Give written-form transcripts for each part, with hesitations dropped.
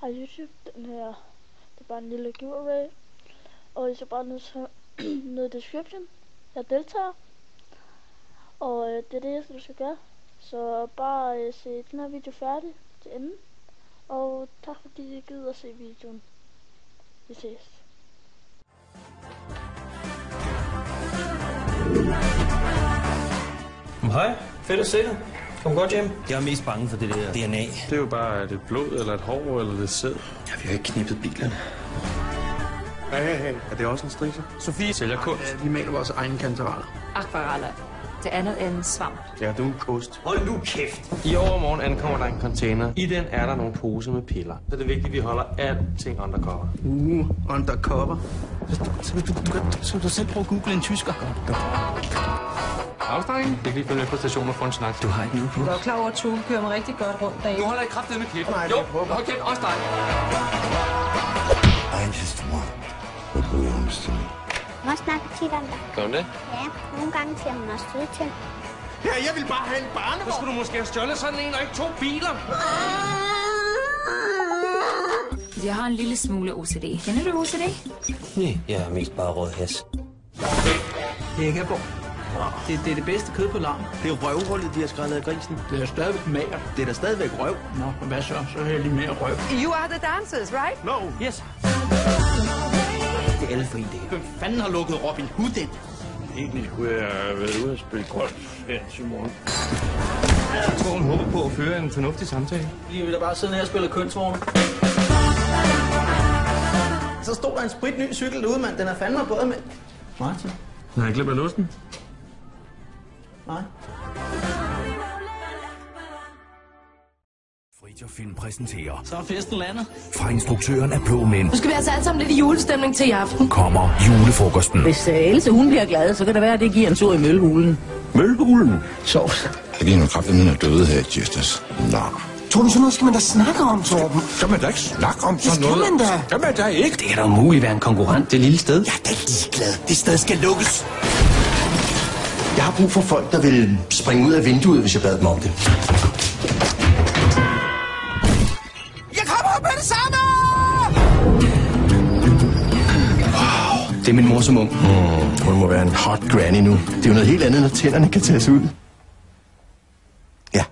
har YouTube, den her, det er bare en lille giveaway, og I skal bare ned i description, jeg deltager, og det er det eneste du skal gøre, så bare se den her video færdig til enden, og tak fordi I gider at se videoen. Vi ses. Hej, fedt at se dig. Kom godt hjem. Jeg er mest bange for det der DNA. Det er jo bare et blod, eller et hår, eller lidt sæd. Ja, vi har ikke knippet bilerne. Hey. Er det også en strise? Sofie sælger kunst. Vi maler vores egne kantereller. Akvareller. Det andet er en svamp. Ja, du er en kost. Hold nu kæft. I overmorgen ankommer der en container. I den er der nogle poser med piller. Så det er vigtigt, at vi holder alting undercover. Undercover? Så du selv prøve at google en tysker? Afstrækning. Jeg kan lige følge med på stationen og få en snak. Du har ikke noget på. Du er klar over, at Tue kører mig rigtig godt rundt derinde. Nu holder jeg kraftedet med kæft. Jo, hold kæft, også dig. I just want what belongs to me. Hun også snakke tit om dig. Gør hun det? Ja, nogle gange siger hun også søde ting. Ja, jeg vil bare have en barnevogn. Så skulle du måske have stjålet sådan en og ikke 2 biler. Jeg har en lille smule OCD. Kender du OCD? Nej, jeg er mest bare rød has. Det er Kærborg. Det er det bedste kød på larm. Det er jo røvhullet, de har skrællet af grisen. Det er stadigvæk mager. Det er da stadigvæk røv. Nå, men hvad så? Så har jeg lige mere røv. You are the dancers, right? No. Yes. Det er alle fri, det her. Hvem fanden har lukket Robin Hood ind? Egentlig skulle jeg have været ude og spille golf her til morgen. Jeg tror, hun håber på at føre en fornuftig samtale. Vi vil da bare sidde her og spille kønsvogne. Så stod der en spritny cykel derude, mand. Den er fandme både med. Martin? Har jeg glemt at låse den? Nej. Fritjof Film præsenterer. Så er festen landet. Fra instruktøren af Blå Mænd Nu skal vi altså alle sammen lidt i julestemning til i aften. kommer Julefrokosten. Hvis Else hun bliver glad, så kan det være, at det giver en tur i mølhulen. Mølhulen. Sovs. Jeg giver nogle kræfter, mine er døde her i tirsdags. Nå. Torben, sådan noget skal man da snakke om, Torben. Skal man da ikke snakke om sådan noget? Det skal man da. Skal man da ikke? Det kan da umuligt være en konkurrent, det lille sted. Jeg er da ligeglad. Det sted skal lukkes. Jeg har brug for folk, der vil springe ud af vinduet, hvis jeg bad dem om det. Jeg kommer op med det samme! Wow, det er min mor som ung. Hun må være en hot granny nu. Det er jo noget helt andet, når tænderne kan tages ud. Ja.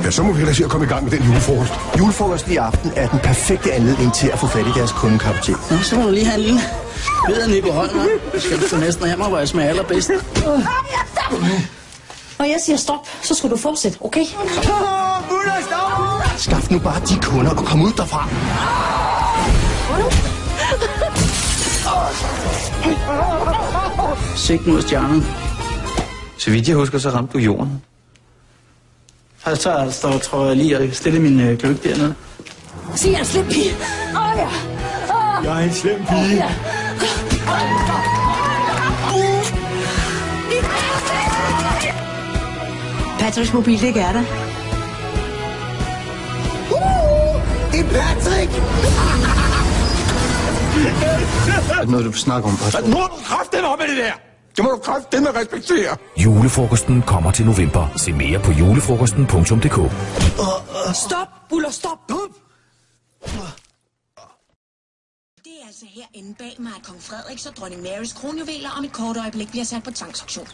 Ja, så må vi hellere se at komme i gang med den julefrokost. Julefrokosten i aften er den perfekte anledning til at få fat i deres kundekartotek. Så må du lige have en lille bedre i behold, hva'? Skal du få næsten af mig, hvor jeg smager allerbedst. Når jeg siger stop, så skal du fortsætte, okay? Skaff nu bare de kunder og kom ud derfra. Sigt mod stjernen. Så vidt jeg husker, så ramte du jorden. Altså, tror jeg lige at stille min gløk dernede. Sig en slem pige. Jeg er en slem pige. Patricks mobil, det er der. Det er Patrick! Er det noget, du vil snakke om? Nu må du kraftedeme op med det der! Det må du kraftedeme respektere! Julefrokosten kommer til november. Se mere på julefrokosten.dk. Stop, Buller, stop! Det er altså herinde bag mig, at kong Frederiks og dronning Marys kronjuveler om et kort øjeblik bliver sat på tvangsauktion.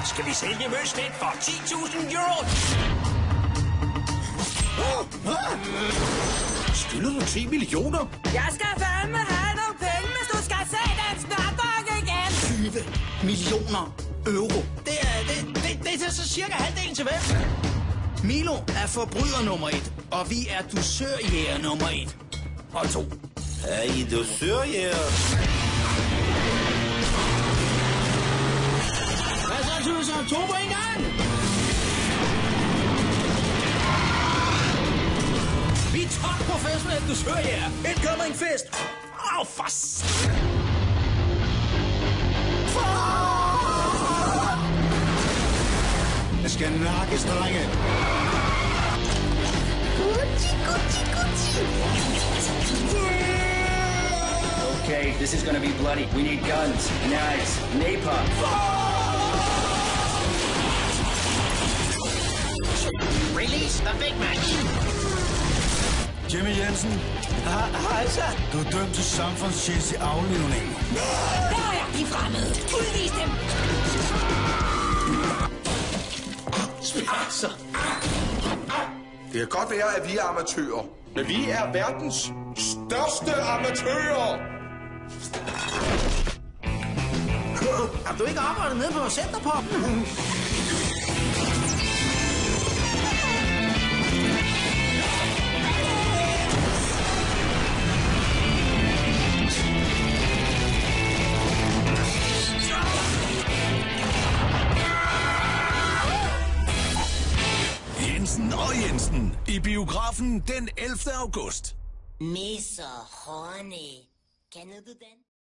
Skal vi sælge møslet for 10.000 euro? Skylder du 10 millioner? Jeg skal fandme have nogle penge, hvis du skal se den snapdog igen. 20 millioner euro. Det er så cirka halvdelen til hvem? Milo er forbryder nummer 1, og vi er dusørjæger nummer 1. Og 2. Er I dusørjæger? Hvad så, tuser? 2 på en gang! Vi er top professionelle dusørjæger. Incoming fist! Åh, for Jeg skal nakkes, drenge. Okay, this is gonna be bloody. We need guns, knives, napalm. Release the big man. Jimmy Jensen. Hej så. Du er dømt til samfundstjeneste i aflivning. Der er de fremmede. Udvis dem. Altså. Det kan godt være, at vi er amatører, men vi er verdens største amatører. Har du ikke arbejdet nede på Centerpoppen? Jensen og Jensen i biografen den 11. august. Messer Horny. Kender du den?